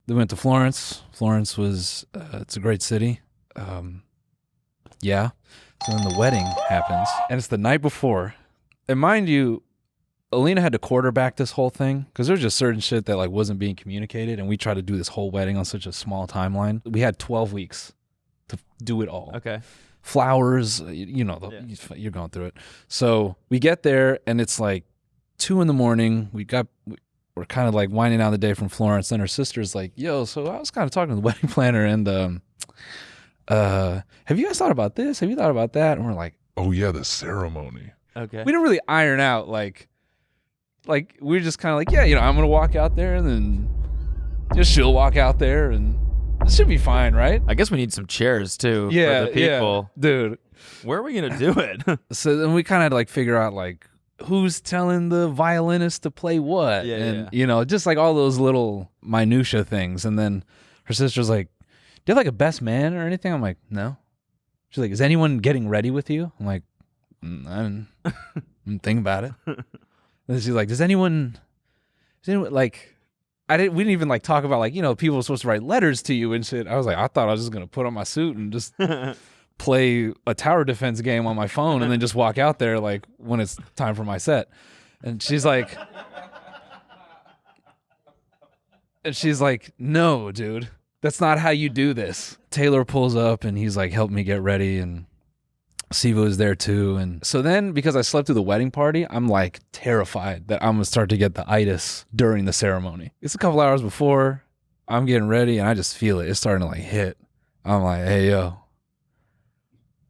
They went to Florence. Florence was, it's a great city. Yeah. So then the wedding happens, and it's the night before. And mind you, Alina had to quarterback this whole thing because there's just certain shit that like wasn't being communicated, and we tried to do this whole wedding on such a small timeline. We had 12 weeks to do it all. Okay. Flowers, you're going through it. So we get there, and it's like 2 a.m. We're kind of like winding down the day from Florence. Then her sister's like, "Yo, so I was kind of talking to the wedding planner, and have you guys thought about this? Have you thought about that?" And we're like, "Oh yeah, the ceremony." Okay. We didn't really iron out like we were just kind of like, yeah, I'm gonna walk out there, and then just she'll walk out there, and this should be fine, right? I guess we need some chairs too. Yeah, for the people. yeah, dude. Where are we gonna do it? So then we kind of had to like figure out like who's telling the violinist to play what, and just like all those little minutia things. And then her sister's like, "Do you have like a best man or anything?" I'm like, "No." She's like, "Is anyone getting ready with you?" I'm like, I'm thinking about it. And she's like, "Does anyone like?" We didn't even like talk about like people were supposed to write letters to you and shit. I was like, I thought I was just gonna put on my suit and just play a tower defense game on my phone and then just walk out there like when it's time for my set. And she's like, "No, dude, that's not how you do this." Taylor pulls up and he's like, "Help me get ready," and Siva is there too. And so then because I slept through the wedding party, I'm like terrified that I'm gonna start to get the itis during the ceremony. It's a couple hours before, I'm getting ready and I just feel it. It's starting to like hit. I'm like, "Hey, yo,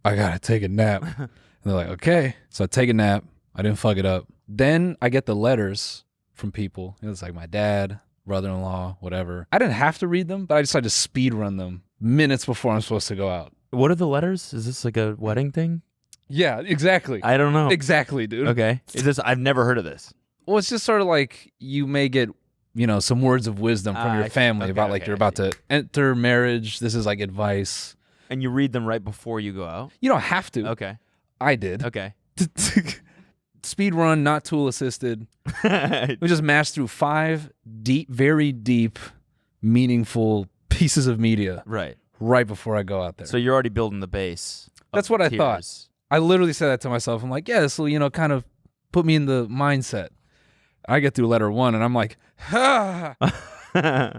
I gotta take a nap." And they're like, "Okay." So I take a nap. I didn't fuck it up. Then I get the letters from people. It was like my dad, brother-in-law, whatever. I didn't have to read them, but I decided to speed run them minutes before I'm supposed to go out. What are the letters? Is this like a wedding thing? Yeah, exactly. I don't know. Exactly, dude. Okay. Is this? I've never heard of this. Well, it's just sort of like you may get, some words of wisdom from your family about like you're about to enter marriage. This is like advice. And you read them right before you go out? You don't have to. Okay. I did. Okay. Speed run, not tool assisted. We just mashed through 5 deep, very deep, meaningful pieces of media right before I go out there. So you're already building the base. That's what I thought. I literally said that to myself. I'm like, yeah, this will, kind of put me in the mindset. I get through letter 1 and I'm like,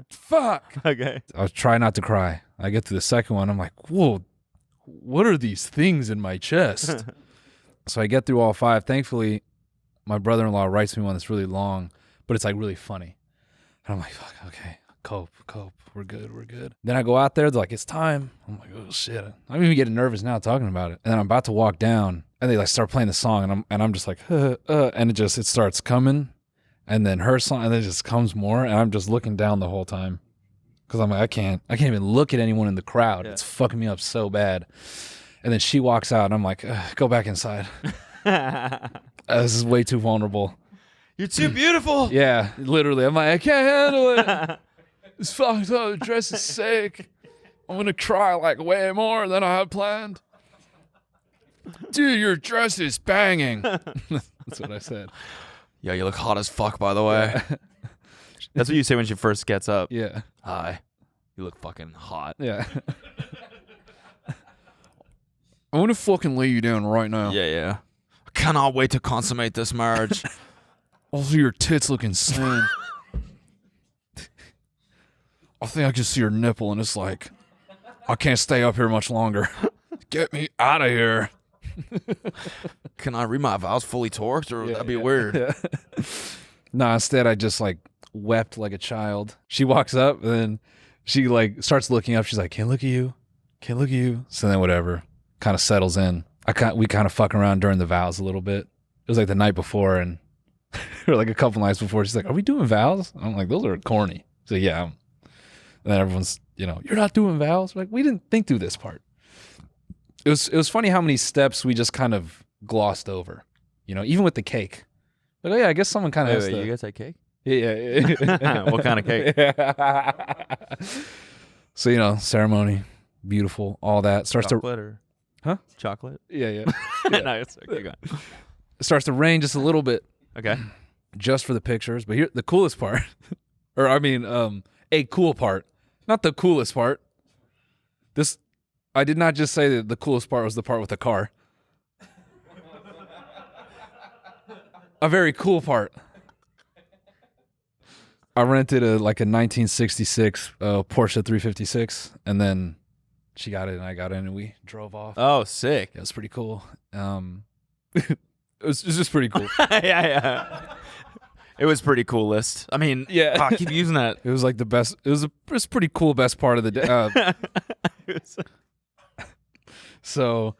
fuck. Okay. I was trying not to cry. I get to the second one. I'm like, whoa, what are these things in my chest? So I get through all 5. Thankfully, my brother-in-law writes me one that's really long, but it's like really funny. And I'm like, fuck, okay, cope. We're good. Then I go out there. They're like, "It's time." I'm like, oh shit. I'm even getting nervous now talking about it. And then I'm about to walk down, and they like start playing the song, and I'm just like, and it starts coming, and then her song, and then it just comes more, and I'm just looking down the whole time, because I'm like, I can't even look at anyone in the crowd. Yeah. It's fucking me up so bad. And then she walks out, and I'm like, go back inside. This is way too vulnerable. You're too beautiful. Yeah, literally. I'm like, I can't handle it. It's fucked up. The dress is sick. I'm going to cry like way more than I had planned. Dude, your dress is banging. That's what I said. Yo, you look hot as fuck, by the way. Yeah. That's what you say when she first gets up. Yeah. Hi. You look fucking hot. Yeah. I want to fucking lay you down right now. Yeah. I cannot wait to consummate this marriage. Also, your tits look insane. I think I can see your nipple, and it's like, I can't stay up here much longer. Get me out of here. Can I read my vows fully torqued, or that'd be weird? Yeah. No, instead I just like wept like a child. She walks up, and then she like starts looking up. She's like, "Can't look at you. So then whatever, kind of settles in. We kind of fuck around during the vows a little bit. It was like the night before, and or like a couple nights before. She's like, "Are we doing vows?" I'm like, "Those are corny." So yeah. And then everyone's, "You're not doing vows?" Like, we didn't think through this part. It was funny how many steps we just kind of glossed over, even with the cake. Like, oh yeah, I guess someone kind of has to. You guys had cake? Yeah. What kind of cake? So, ceremony, beautiful, all that. Huh? Chocolate? Yeah. No, it's okay. Go on. It starts to rain just a little bit. Okay. Just for the pictures. But here, the coolest part, a cool part, not the coolest part. I did not just say that the coolest part was the part with the car. A very cool part. I rented a 1966 Porsche 356, and then she got it and I got in and we drove off. Oh, sick. It was pretty cool. It was just pretty cool. Yeah. It was pretty coolest. I mean, Yeah. I keep using that. It was like the best. It was pretty cool. Best part of the day. So,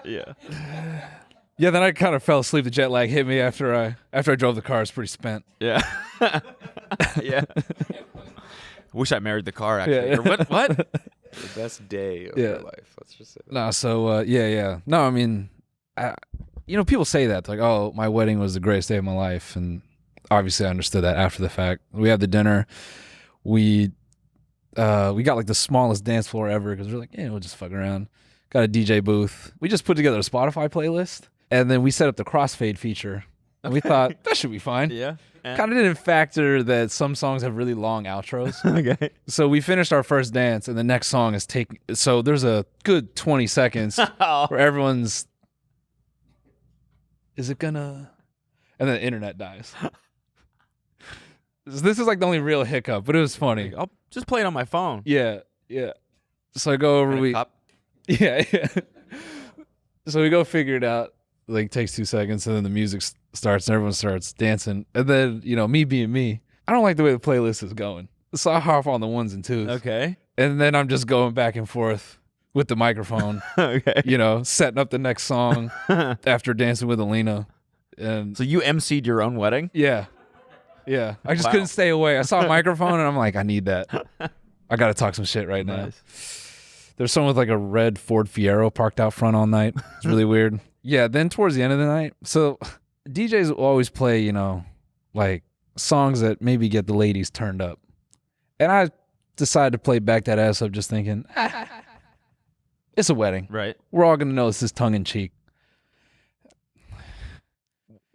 Yeah. yeah. Then I kind of fell asleep. The jet lag hit me after I drove the car. I was pretty spent. Yeah. Yeah. Wish I married the car, actually. Yeah. Or what? The best day of Yeah. your life. Let's just say that. No. So yeah. No. I mean, people say that like, oh, my wedding was the greatest day of my life, and obviously I understood that after the fact. We had the dinner. We got like the smallest dance floor ever because we're like, yeah, we'll just fuck around. Got a DJ booth. We just put together a Spotify playlist, and then we set up the crossfade feature. And we thought that should be fine. Yeah. Kind of didn't factor that some songs have really long outros. Okay. So we finished our first dance, and the next song is so there's a good 20 seconds where everyone's, is it gonna? And then the internet dies. This is like the only real hiccup, but it was funny. I'll just play it on my phone. Yeah. So I go over, yeah. So we go figure it out. Like takes 2 seconds, and then the music starts, and everyone starts dancing. And then me being me, I don't like the way the playlist is going, so I hop on the ones and twos. Okay. And then I'm just going back and forth with the microphone. Okay. Setting up the next song after dancing with Alina. And So you emceed your own wedding? yeah. I just Wow. couldn't stay away. I saw a microphone and I'm like, I need that. I got to talk some shit right now. Nice. There's someone with like a red Ford Fiero parked out front all night. It's really weird. Yeah. Then towards the end of the night, so DJs will always play, like songs that maybe get the ladies turned up. And I decided to play Back That Ass Up just thinking, it's a wedding. Right. We're all going to know this is tongue in cheek.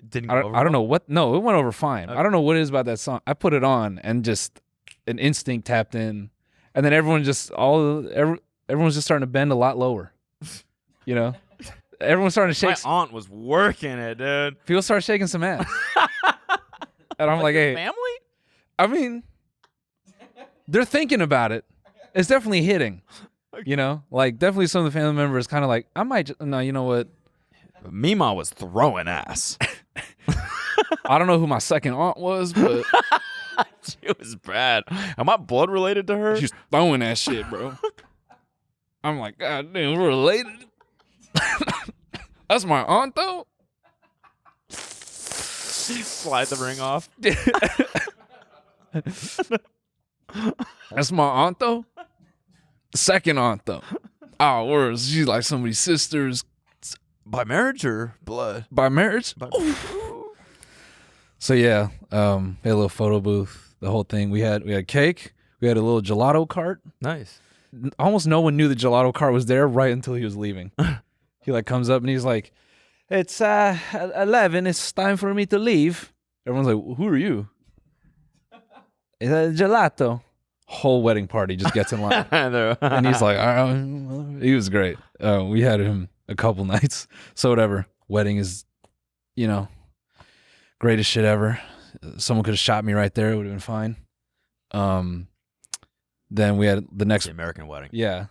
Didn't I go over don't well? know what. No, it went over fine. Okay. I don't know what it is about that song. I put it on and just an instinct tapped in, and then everyone's just starting to bend a lot lower. Everyone's starting to shake. My aunt was working it, dude. People start shaking some ass, and I'm like, hey, Family? I mean, they're thinking about it. It's definitely hitting. Like definitely some of the family members kind of like, I might. No, you know what? Mima was throwing ass. I don't know who my second aunt was, but She was bad. Am I blood related to her? she's throwing that shit, bro. I'm like, God damn, we're related. That's my aunt, though. Slide the ring off. That's my aunt, though. Second aunt, though. Oh, worse. She's like somebody's sister's By marriage or blood? by marriage. So yeah, we had a little photo booth, the whole thing. We had cake. We had a little gelato cart. Nice. Almost no one knew the gelato cart was there right until he was leaving. He like comes up and he's like, "It's 11. It's time for me to leave." Everyone's like, "Who are you?" It's gelato. Whole wedding party just gets in line, and he's like, he was great. We had him a couple nights, so whatever. Wedding is, greatest shit ever. Someone could have shot me right there; it would have been fine. Then we had the next The American wedding. yeah.